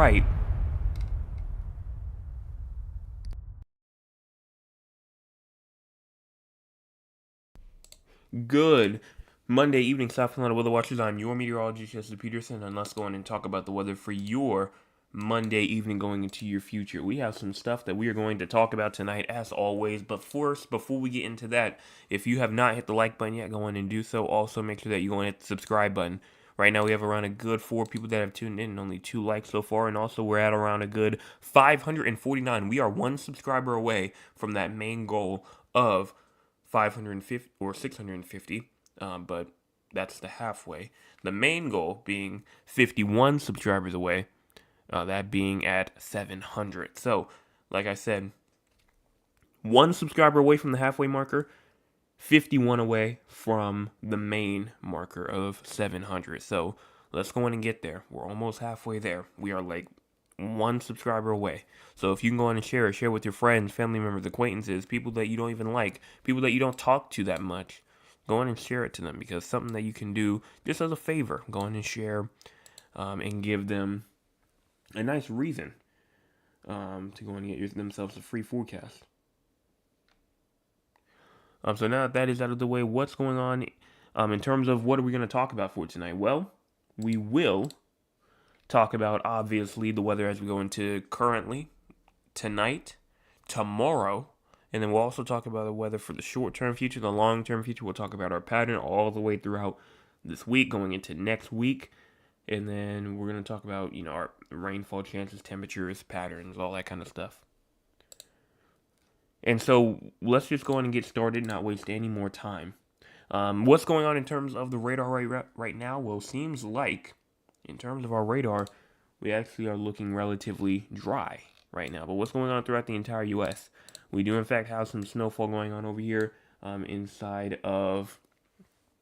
right. Good Monday evening, South Carolina weather watchers. I'm your meteorologist, Jesse Peterson, and let's go on and talk about the weather for your Monday evening going into your future. We have some stuff that we are going to talk about tonight, as always. But first, before we get into that, if you have not hit the like button yet, go on and do so. Also, make sure that you go and hit the subscribe button. Right now, we have around a good 4 people that have tuned in, and only 2 likes so far. And also, we're at around a good 549. We are one subscriber away from that main goal of 550 or 650, but that's the halfway. The main goal being 51 subscribers away, that being at 700. So, like I said, one subscriber away from the halfway marker, 51 away from the main marker of 700. So, let's go in and get there. We're almost halfway there. We are like one subscriber away. So if you can go on and share with your friends, family members, acquaintances, people that you don't even like, people that you don't talk to that much, go on and share it to them, because something that you can do just as a favor. Go on and share, and give them a nice reason, to go and get themselves a free forecast. So now that is out of the way, what's going on, in terms of what are we going to talk about for tonight? Well, we will talk about, obviously, the weather as we go into currently, tonight, tomorrow, and then we'll also talk about the weather for the short-term future, the long-term future. We'll talk about our pattern all the way throughout this week, going into next week, and then we're going to talk about, our rainfall chances, temperatures, patterns, all that kind of stuff. And so let's just go on and get started, not waste any more time. What's going on in terms of the radar right now? Well, seems like, in terms of our radar, we actually are looking relatively dry right now. But what's going on throughout the entire U.S.? We do, in fact, have some snowfall going on over here, inside of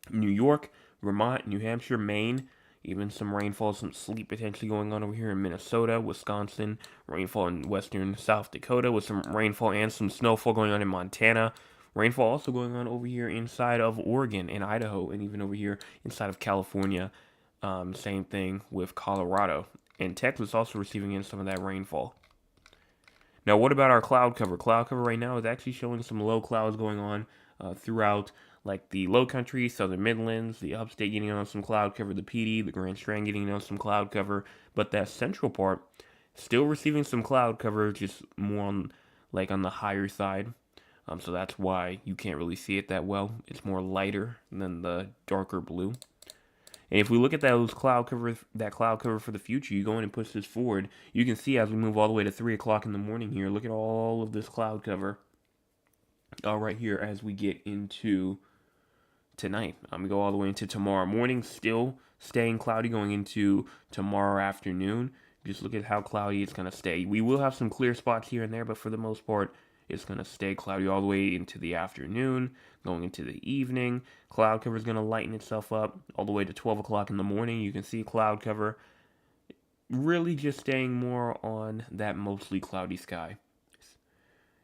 New York, Vermont, New Hampshire, Maine. Even some rainfall, some sleet potentially going on over here in Minnesota, Wisconsin, rainfall in western South Dakota, with some rainfall and some snowfall going on in Montana. Rainfall also going on over here inside of Oregon and Idaho, and even over here inside of California. Same thing with Colorado. And Texas also receiving in some of that rainfall. Now, what about our cloud cover? Cloud cover right now is actually showing some low clouds going on, throughout, like, the low country, southern Midlands, the upstate getting on some cloud cover, the PD, the Grand Strand getting on some cloud cover, but that central part still receiving some cloud cover, just more on, like, on the higher side. So that's why you can't really see it that well. It's more lighter than the darker blue. And if we look at that cloud cover for the future, you go in and push this forward, you can see as we move all the way to 3 o'clock in the morning here, look at all of this cloud cover, right here as we get into tonight. We go all the way into tomorrow morning, still staying cloudy going into tomorrow afternoon. Just look at how cloudy it's going to stay. We will have some clear spots here and there, but for the most part, it's going to stay cloudy all the way into the afternoon, going into the evening. Cloud cover is going to lighten itself up all the way to 12 o'clock in the morning. You can see cloud cover really just staying more on that mostly cloudy sky.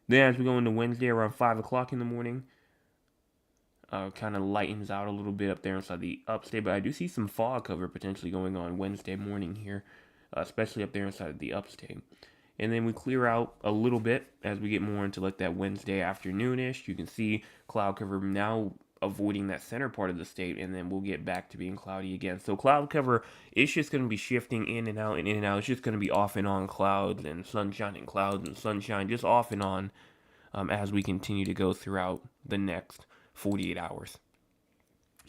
Then as we go into Wednesday around 5 o'clock in the morning, kind of lightens out a little bit up there inside the upstate, but I do see some fog cover potentially going on Wednesday morning here, especially up there inside the upstate. And then we clear out a little bit as we get more into like that Wednesday afternoon-ish. You can see cloud cover now avoiding that center part of the state, and then we'll get back to being cloudy again. So cloud cover is just going to be shifting in and out and in and out. It's just going to be off and on clouds and clouds and sunshine, just off and on, as we continue to go throughout the next 48 hours.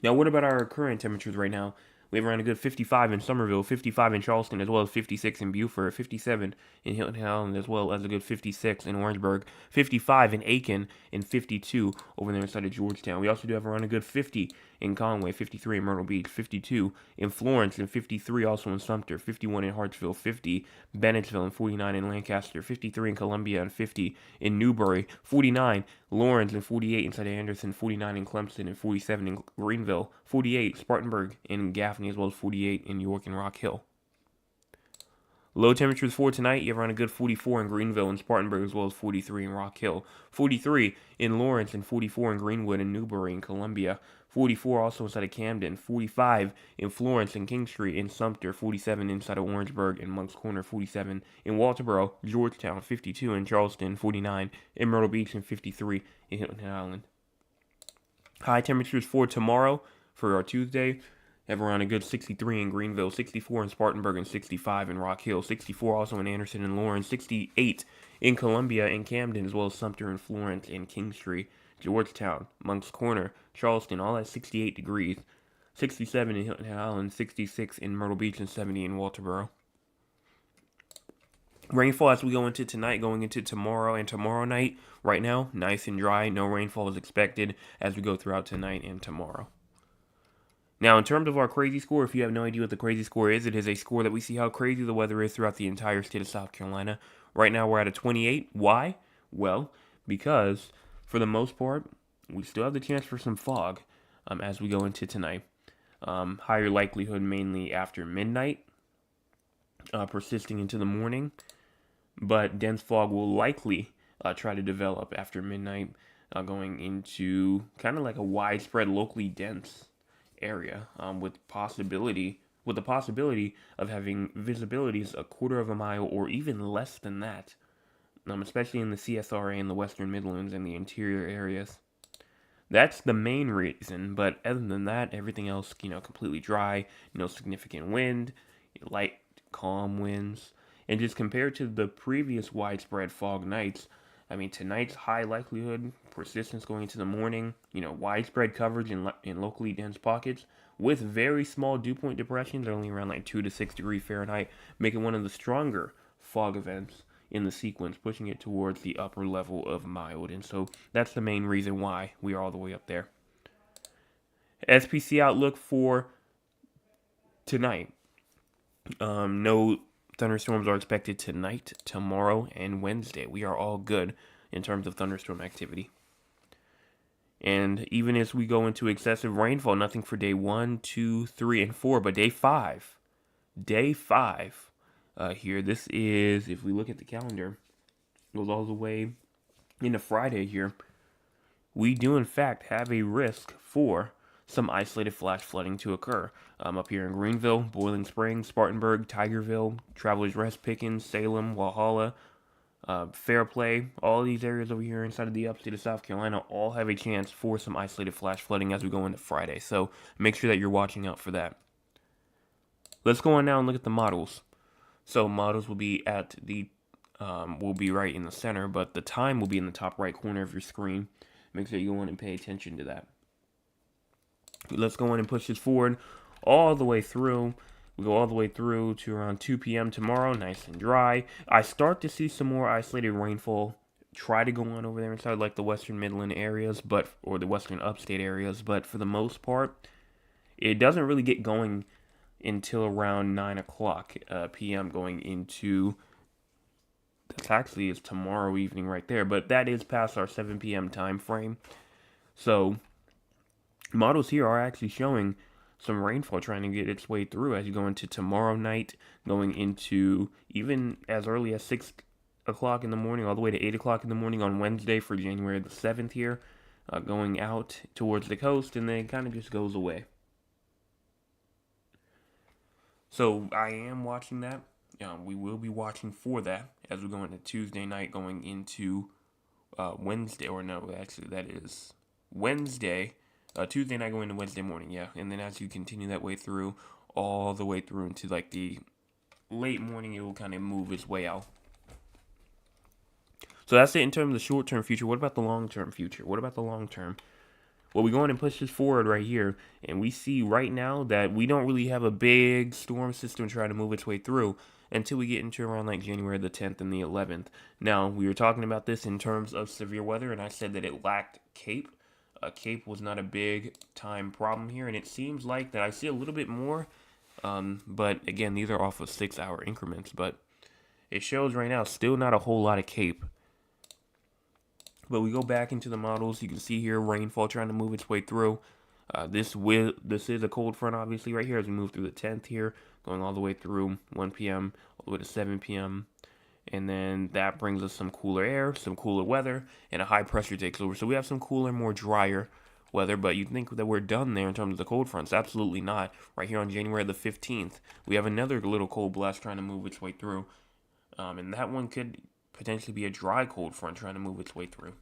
Now, what about our current temperatures right now? We have around a good 55 in Somerville, 55 in Charleston, as well as 56 in Beaufort, 57 in Hilton Head, as well as a good 56 in Orangeburg, 55 in Aiken, and 52 over there inside of Georgetown. We also do have around a good 50 in Conway, 53 in Myrtle Beach, 52 in Florence, and 53 also in Sumter, 51 in Hartsville, 50 Bennettsville, and 49 in Lancaster, 53 in Columbia, and 50 in Newberry, 49 Lawrence, and 48 inside of Anderson, 49 in Clemson, and 47 in Greenville, 48 Spartanburg and Gaffney, as well as 48 in York and Rock Hill. Low temperatures for tonight, you have around a good 44 in Greenville and Spartanburg, as well as 43 in Rock Hill, 43 in Lawrence, and 44 in Greenwood and Newbury and Columbia, 44 also inside of Camden, 45 in Florence and King Street in Sumter, 47 inside of Orangeburg and Moncks Corner, 47 in Walterboro, Georgetown, 52 in Charleston, 49 in Myrtle Beach, and 53 in Hilton Island. High temperatures for tomorrow, for our Tuesday, have around a good 63 in Greenville, 64 in Spartanburg, and 65 in Rock Hill, 64 also in Anderson and Lawrence, 68 in Columbia and Camden, as well as Sumter and Florence and King Street, Georgetown, Moncks Corner, Charleston, all at 68 degrees, 67 in Hilton Island, 66 in Myrtle Beach, and 70 in Walterboro. Rainfall as we go into tonight, going into tomorrow and tomorrow night. Right now, nice and dry. No rainfall is expected as we go throughout tonight and tomorrow. Now, in terms of our crazy score, if you have no idea what the crazy score is, it is a score that we see how crazy the weather is throughout the entire state of South Carolina. Right now, we're at a 28. Why? Well, because for the most part, we still have the chance for some fog as we go into tonight. Higher likelihood mainly after midnight, persisting into the morning. But dense fog will likely try to develop after midnight, going into kind of like a widespread, locally dense area, with the possibility of having visibilities a quarter of a mile or even less than that, especially in the CSRA and the Western Midlands and the interior areas. That's the main reason, but other than that, everything else, completely dry, no significant wind, light, calm winds, and just compared to the previous widespread fog nights, I mean, tonight's high likelihood, persistence going into the morning, widespread coverage in locally dense pockets with very small dew point depressions, only around like 2 to 6 degrees Fahrenheit, making one of the stronger fog events in the sequence, pushing it towards the upper level of mild. And so that's the main reason why we are all the way up there. SPC outlook for tonight. No thunderstorms are expected tonight, tomorrow, and Wednesday. We are all good in terms of thunderstorm activity. And even as we go into excessive rainfall, nothing for day 1, 2, 3, and 4, but day 5 here, this is, if we look at the calendar, goes all the way into Friday here. We do, in fact, have a risk for some isolated flash flooding to occur up here in Greenville, Boiling Springs, Spartanburg, Tigerville, Travelers Rest, Pickens, Salem, Walhalla, Fairplay. All these areas over here inside of the upstate of South Carolina all have a chance for some isolated flash flooding as we go into Friday. So make sure that you're watching out for that. Let's go on now and look at the models. So models will be at the will be right in the center, but the time will be in the top right corner of your screen. Make sure you go in and pay attention to that. Let's go in and push this forward all the way through. We go all the way through to around 2 p.m. tomorrow, nice and dry. I start to see some more isolated rainfall try to go on over there inside like the Western Midland areas, or the Western Upstate areas, but for the most part, it doesn't really get going until around 9 o'clock p.m. going into, that actually is tomorrow evening right there, but that is past our 7 p.m. time frame. So models here are actually showing some rainfall trying to get its way through as you go into tomorrow night, going into even as early as 6 o'clock in the morning, all the way to 8 o'clock in the morning on Wednesday for January the 7th here, going out towards the coast, and then it kind of just goes away. So I am watching that. We will be watching for that as we go into Tuesday night, going into Wednesday, or no, actually that is Wednesday. Tuesday night going to Wednesday morning, yeah. And then as you continue that way through, all the way through into like the late morning, it will kind of move its way out. So that's it in terms of the short-term future. What about the long-term future? What about the long-term? Well, we go in and push this forward right here, and we see right now that we don't really have a big storm system trying to move its way through until we get into around like January the 10th and the 11th. Now, we were talking about this in terms of severe weather, and I said that it lacked CAPE. CAPE was not a big time problem here, and it seems like that I see a little bit more, but again, these are off of 6-hour increments, but it shows right now still not a whole lot of CAPE. But we go back into the models, you can see here rainfall trying to move its way through. This is a cold front, obviously, right here as we move through the 10th here, going all the way through 1 p.m. all the way to 7 p.m. And then that brings us some cooler air, some cooler weather, and a high pressure takes over. So we have some cooler, more drier weather, but you'd think that we're done there in terms of the cold fronts. Absolutely not. Right here on January the 15th, we have another little cold blast trying to move its way through. And that one could potentially be a dry cold front trying to move its way through.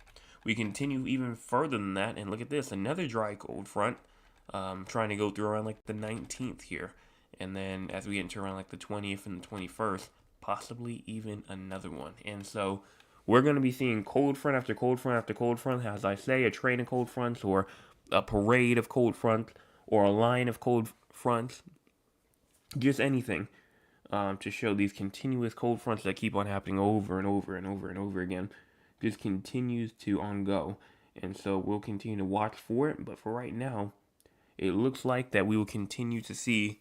We continue even further than that, and look at this, another dry cold front trying to go through around like the 19th here. And then as we get into around like the 20th and the 21st, possibly even another one. And so we're going to be seeing cold front after cold front after cold front. As I say, a train of cold fronts or a parade of cold fronts or a line of cold fronts. Just anything to show these continuous cold fronts that keep on happening over and over and over and over again. Just continues to on go. And so we'll continue to watch for it. But for right now, it looks like that we will continue to see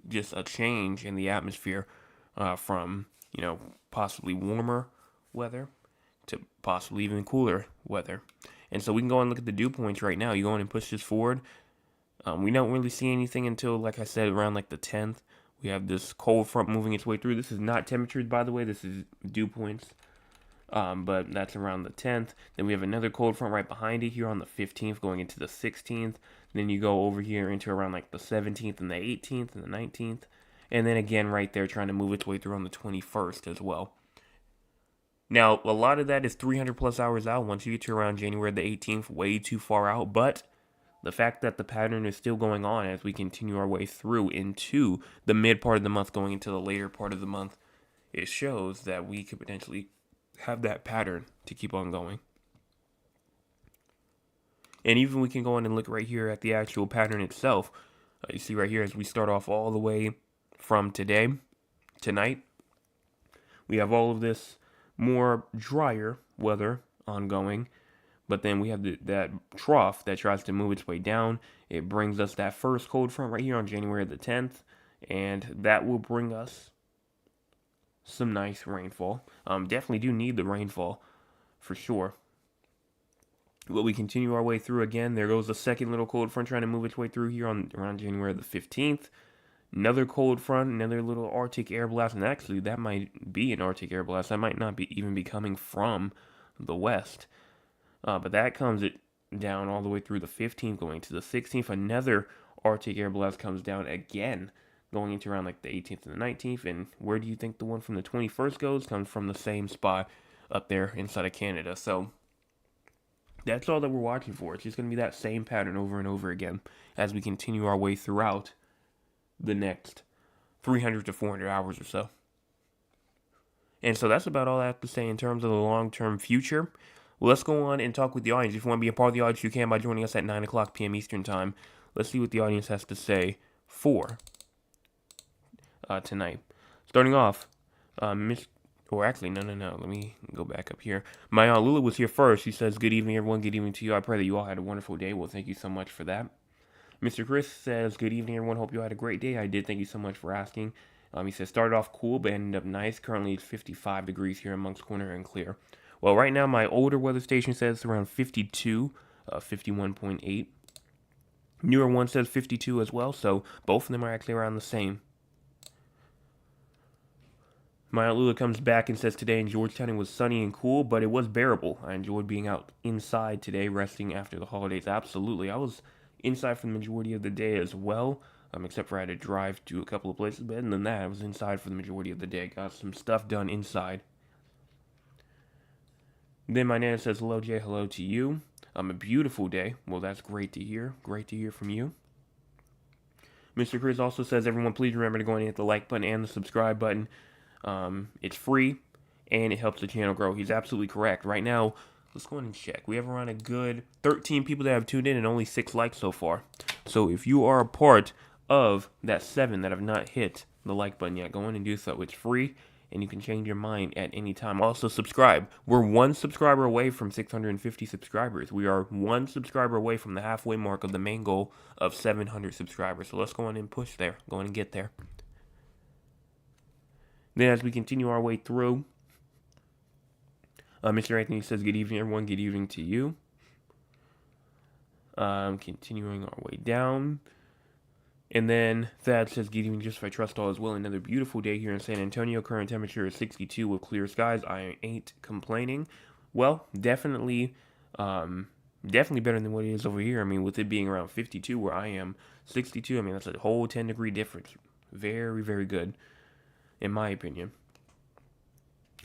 just a change in the atmosphere from, possibly warmer weather to possibly even cooler weather. And so we can go and look at the dew points right now. You go in and push this forward. We don't really see anything until, like I said, around like the 10th. We have this cold front moving its way through. This is not temperatures, by the way. This is dew points. But that's around the 10th. Then we have another cold front right behind it here on the 15th going into the 16th. Then you go over here into around like the 17th and the 18th and the 19th. And then again right there trying to move its way through on the 21st as well. Now, a lot of that is 300 plus hours out. Once you get to around January the 18th, way too far out. But the fact that the pattern is still going on as we continue our way through into the mid part of the month going into the later part of the month, it shows that we could potentially have that pattern to keep on going. And even we can go on and look right here at the actual pattern itself. You see right here as we start off all the way from tonight, we have all of this more drier weather ongoing. But then we have that trough that tries to move its way down. It brings us that first cold front right here on January the 10th. And that will bring us some nice rainfall. Definitely do need the rainfall for sure. But we continue our way through again. There goes the second little cold front trying to move its way through here on around January the 15th. Another cold front, another little Arctic air blast. And actually, that might be an Arctic air blast. That might not be even be coming from the west. But that comes down all the way through the 15th, going to the 16th. Another Arctic air blast comes down again, going into around like the 18th and the 19th. And where do you think the one from the 21st goes? Comes from the same spot up there inside of Canada. So that's all that we're watching for. It's just going to be that same pattern over and over again as we continue our way throughout the next 300 to 400 hours or so. And so that's about all I have to say in terms of the long-term future. Well, let's go on and talk with the audience. If you want to be a part of the audience, you can by joining us at 9 o'clock p.m. Eastern Time. Let's see what the audience has to say for tonight. Starting off, no. Let me go back up here. My Aunt Lula was here first. She says, good evening, everyone. Good evening to you. I pray that you all had a wonderful day. Well, thank you so much for that. Mr. Chris says, good evening, everyone. Hope you all had a great day. I did. Thank you so much for asking. He says, started off cool, but ended up nice. Currently, it's 55 degrees here in Moncks Corner and Clear. Well, right now, my older weather station says it's around 52, 51.8. Newer one says 52 as well, so both of them are actually around the same. My Aunt Lula comes back and says today in Georgetown it was sunny and cool, but it was bearable. I enjoyed being out inside today, resting after the holidays. Absolutely. I was inside for the majority of the day as well, except for I had to drive to a couple of places. But other than that, I was inside for the majority of the day. Got some stuff done inside. Then my Nana says, hello, Jay. Hello to you. A beautiful day. Well, that's great to hear. Great to hear from you. Mr. Chris also says, everyone, please remember to go and hit the like button and the subscribe button. It's free, and it helps the channel grow. He's absolutely correct. Right now, let's go ahead and check. We have around a good 13 people that have tuned in and only 6 likes so far. So if you are a part of that 7 that have not hit the like button yet, go in and do so. It's free, and you can change your mind at any time. Also, subscribe. We're 1 subscriber away from 650 subscribers. We are 1 subscriber away from the halfway mark of the main goal of 700 subscribers. So let's go on and push there. Go on and get there. Then as we continue our way through, Mr. Anthony says, good evening, everyone. Good evening to you. Continuing our way down. And then Thad says, "Gideon, just if I trust all is well, another beautiful day here in San Antonio. Current temperature is 62 with clear skies. I ain't complaining." Well, definitely better than what it is over here. I mean, with it being around 52 where I am, 62, I mean, that's a whole 10-degree difference. Very, very good, in my opinion.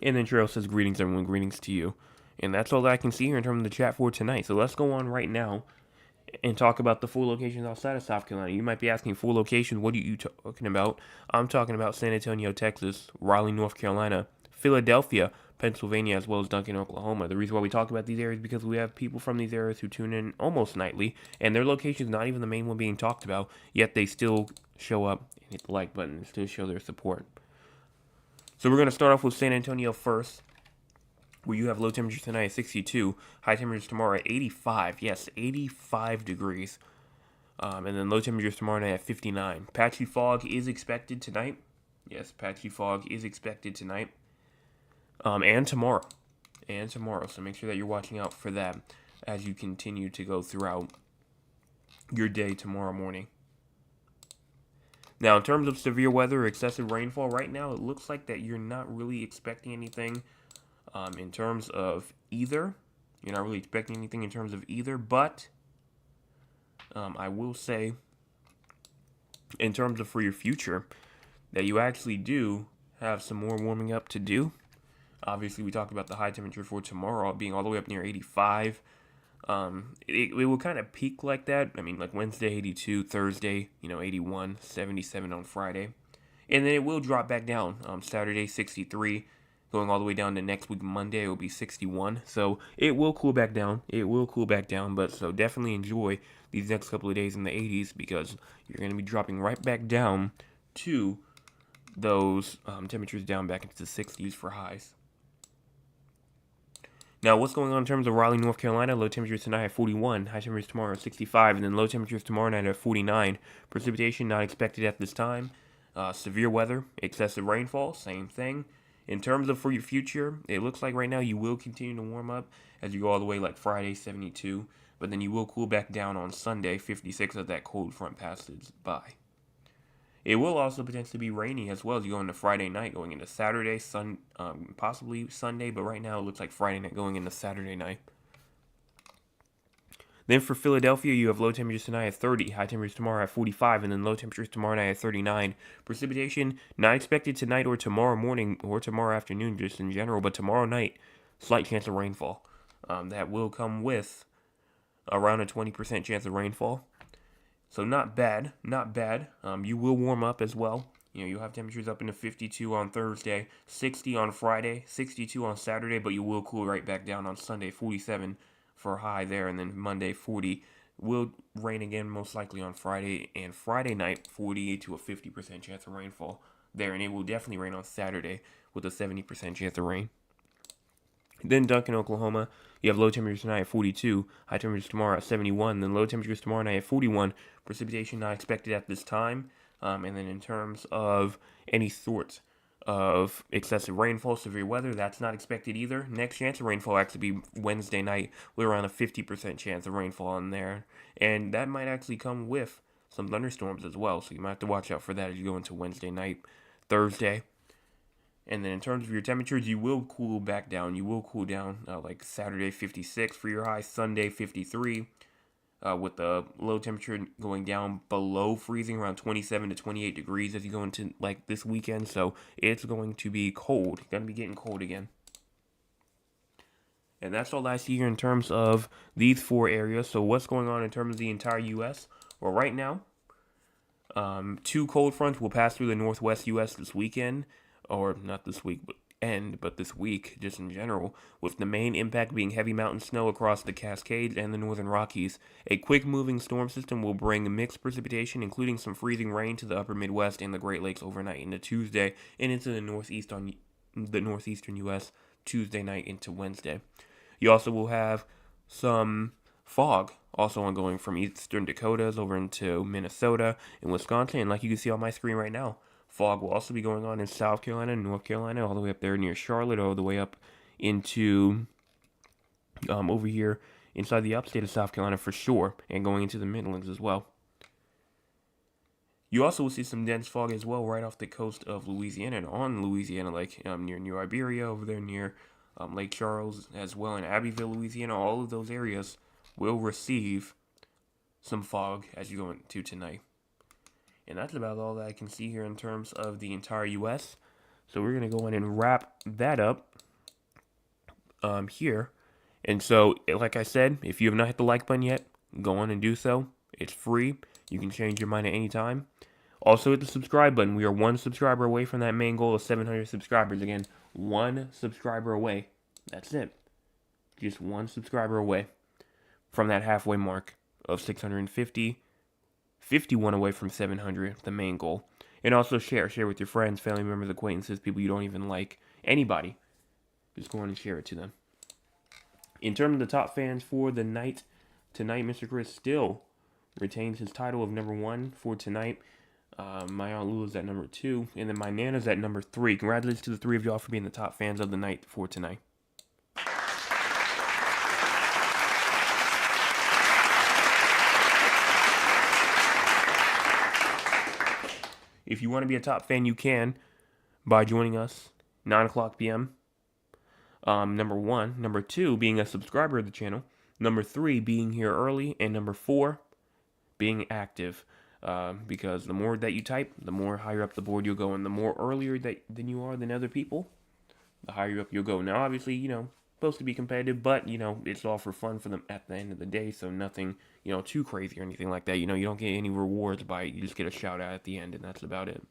And then Trail says, "Greetings, everyone. Greetings to you." And that's all that I can see here in terms of the chat for tonight. So let's go on right now and talk about the full locations outside of South Carolina. You might be asking, full location, what are you talking about? I'm talking about San Antonio, Texas, Raleigh, North Carolina, Philadelphia, Pennsylvania, as well as Duncan, Oklahoma. The reason why we talk about these areas is because we have people from these areas who tune in almost nightly, and their location is not even the main one being talked about, yet they still show up and hit the like button and still show their support. So we're going to start off with San Antonio first, where you have low temperatures tonight at 62, high temperatures tomorrow at 85. Yes, 85 degrees. And then low temperatures tomorrow night at 59. Patchy fog is expected tonight. Yes, patchy fog is expected tonight. And tomorrow. So make sure that you're watching out for that as you continue to go throughout your day tomorrow morning. Now, in terms of severe weather or excessive rainfall, right now it looks like that you're not really expecting anything in terms of either. You're not really expecting anything in terms of either, but I will say, in terms of for your future, that you actually do have some more warming up to do. Obviously, we talked about the high temperature for tomorrow being all the way up near 85. It will kind of peak like that. I mean, like Wednesday, 82, Thursday, 81, 77 on Friday. And then it will drop back down. Saturday, 63, going all the way down to next week, Monday, it will be 61. So it will cool back down. But so definitely enjoy these next couple of days in the 80s because you're going to be dropping right back down to those temperatures down back into the 60s for highs. Now, what's going on in terms of Raleigh, North Carolina? Low temperatures tonight at 41, high temperatures tomorrow at 65, and then low temperatures tomorrow night at 49. Precipitation not expected at this time. Severe weather, excessive rainfall, same thing. In terms of for your future, it looks like right now you will continue to warm up as you go all the way like Friday, 72, but then you will cool back down on Sunday, 56, as that cold front passes by. It will also potentially be rainy as well as you go into Friday night, going into Saturday, possibly Sunday, but right now it looks like Friday night going into Saturday night. Then for Philadelphia, you have low temperatures tonight at 30, high temperatures tomorrow at 45, and then low temperatures tomorrow night at 39. Precipitation not expected tonight or tomorrow morning or tomorrow afternoon, just in general, but tomorrow night, slight chance of rainfall. That will come with around a 20% chance of rainfall. So not bad. You will warm up as well. You'll have temperatures up into 52 on Thursday, 60 on Friday, 62 on Saturday, but you will cool right back down on Sunday, 47 for a high there, and then Monday, 40. Will rain again most likely on Friday, and Friday night, 40 to a 50% chance of rainfall there, and it will definitely rain on Saturday with a 70% chance of rain. Then Duncan, Oklahoma, you have low temperatures tonight at 42, high temperatures tomorrow at 71, then low temperatures tomorrow night at 41. Precipitation not expected at this time. And then in terms of any sort of excessive rainfall, severe weather, that's not expected either. Next chance of rainfall actually be Wednesday night with around a 50% chance of rainfall in there. And that might actually come with some thunderstorms as well. So you might have to watch out for that as you go into Wednesday night, Thursday. And then in terms of your temperatures, you will cool back down. You will cool down like Saturday 56 for your high, Sunday 53, with the low temperature going down below freezing around 27 to 28 degrees as you go into like this weekend. So it's going to be cold. It's going to be getting cold again. And that's all I see here in terms of these four areas. So what's going on in terms of the entire U.S.? Well, right now, two cold fronts will pass through the northwest U.S. this weekend. Or not this week, but this week, just in general, with the main impact being heavy mountain snow across the Cascades and the Northern Rockies. A quick-moving storm system will bring mixed precipitation, including some freezing rain, to the upper Midwest and the Great Lakes overnight into Tuesday, and into the northeastern U.S. Tuesday night into Wednesday. You also will have some fog also ongoing from eastern Dakotas over into Minnesota and Wisconsin, and like you can see on my screen right now, fog will also be going on in South Carolina, North Carolina, all the way up there near Charlotte, all the way up into over here inside the upstate of South Carolina for sure, and going into the Midlands as well. You also will see some dense fog as well right off the coast of Louisiana and on Louisiana, like near New Iberia over there near Lake Charles as well in Abbeville, Louisiana. All of those areas will receive some fog as you go into tonight. And that's about all that I can see here in terms of the entire U.S. So we're going to go in and wrap that up here. And so, like I said, if you have not hit the like button yet, go on and do so. It's free. You can change your mind at any time. Also hit the subscribe button. We are one subscriber away from that main goal of 700 subscribers. Again, one subscriber away. That's it. Just one subscriber away from that halfway mark of 650. 51 away from 700, the main goal. And also share with your friends, family members, acquaintances, people you don't even like, anybody. Just go on and share it to them. In terms of the top fans for the night, tonight Mr. Chris still retains his title of number 1 for tonight. My Aunt Lula's at number 2, and then my Nana's at number 3. Congratulations to the 3 of y'all for being the top fans of the night for tonight. If you want to be a top fan, you can by joining us 9 o'clock p.m. Number 1. Number 2, being a subscriber of the channel. Number 3, being here early. And number 4, being active. Because the more that you type, the more higher up the board you'll go. And the more earlier than you are than other people, the higher up you'll go. Now, obviously, supposed to be competitive, but, it's all for fun for them at the end of the day. So nothing, too crazy or anything like that. You don't get any rewards by it. You just get a shout out at the end, and that's about it.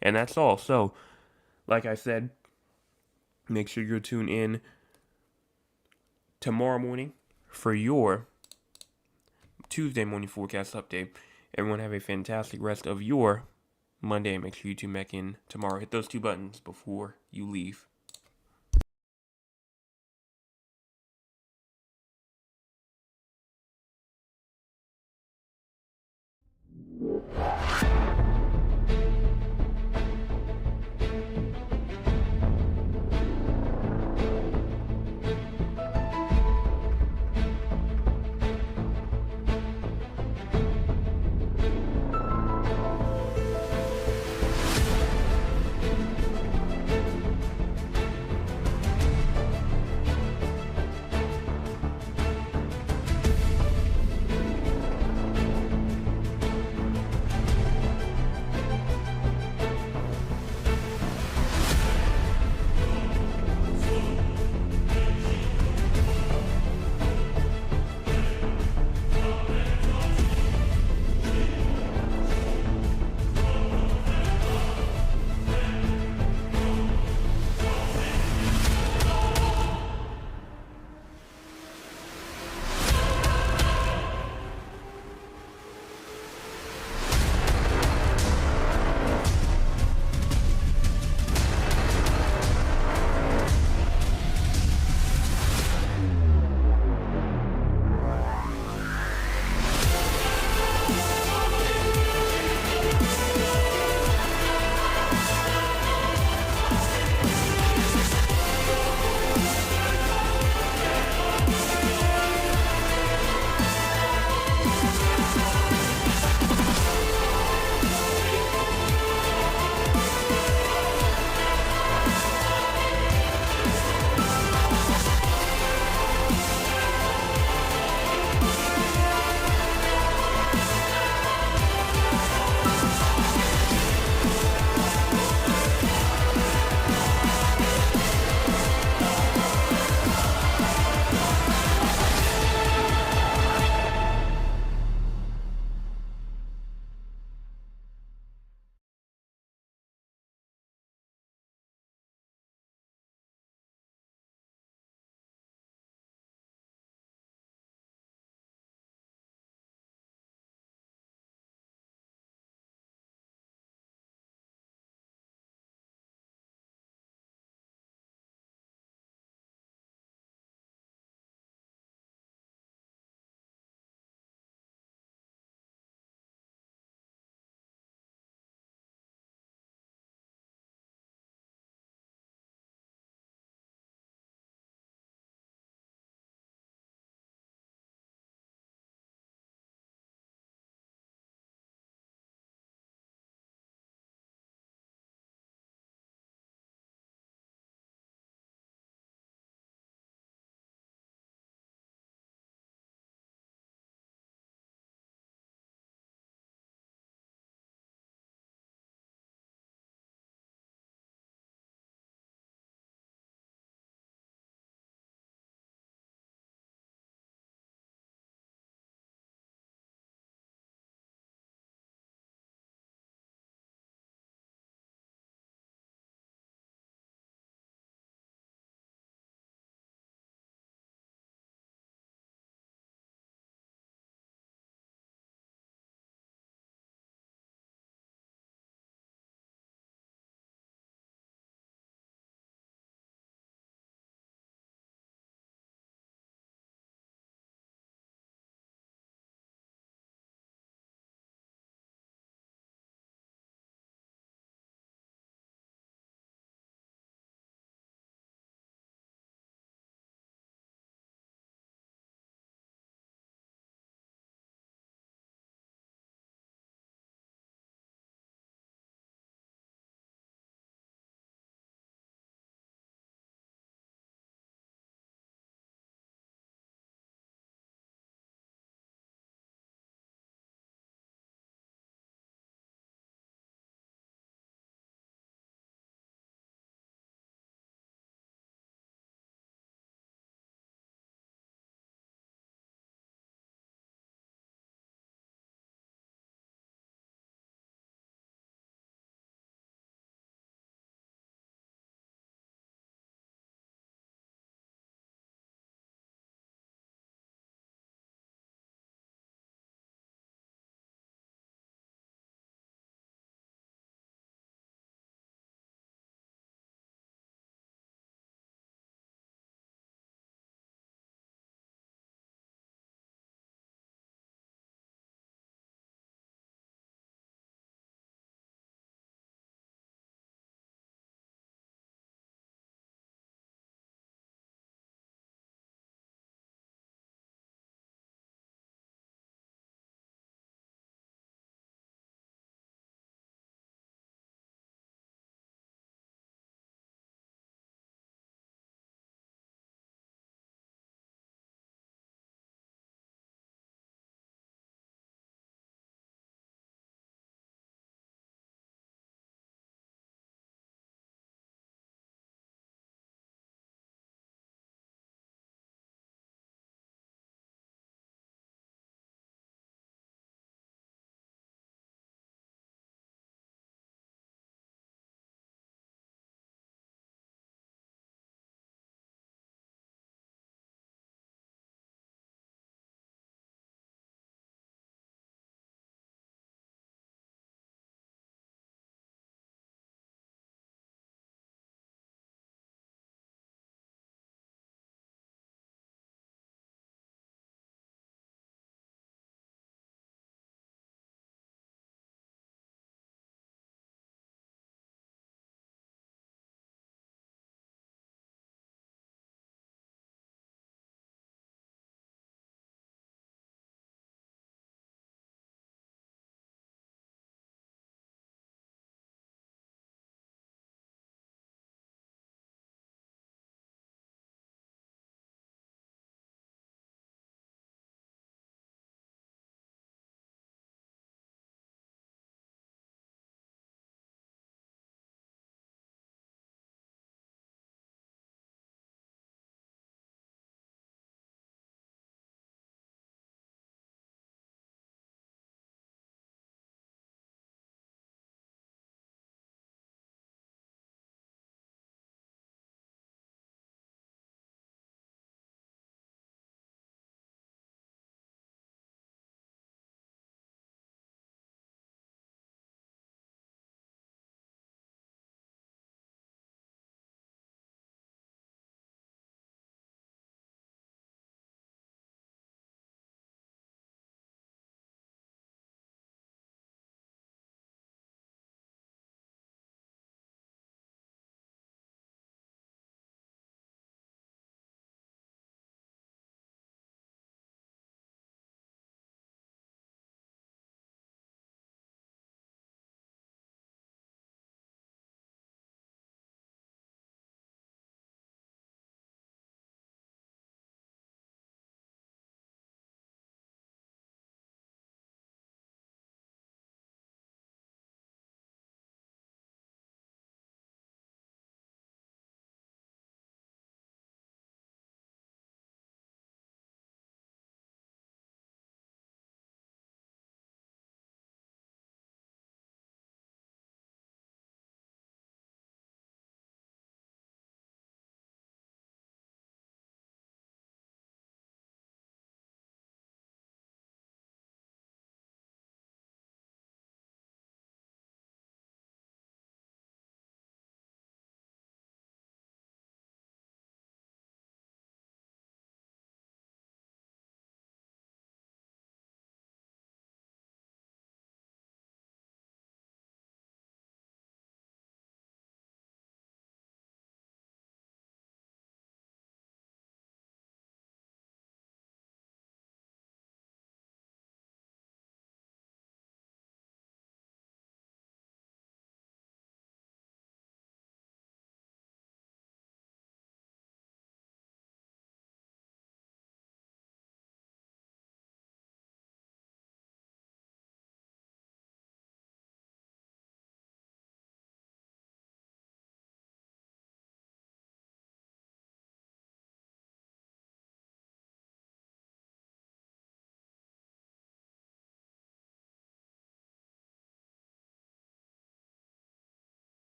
And that's all. So, like I said, make sure you tune in tomorrow morning for your Tuesday morning forecast update. Everyone have a fantastic rest of your Monday. Make sure you tune back in tomorrow. Hit those 2 buttons before you leave.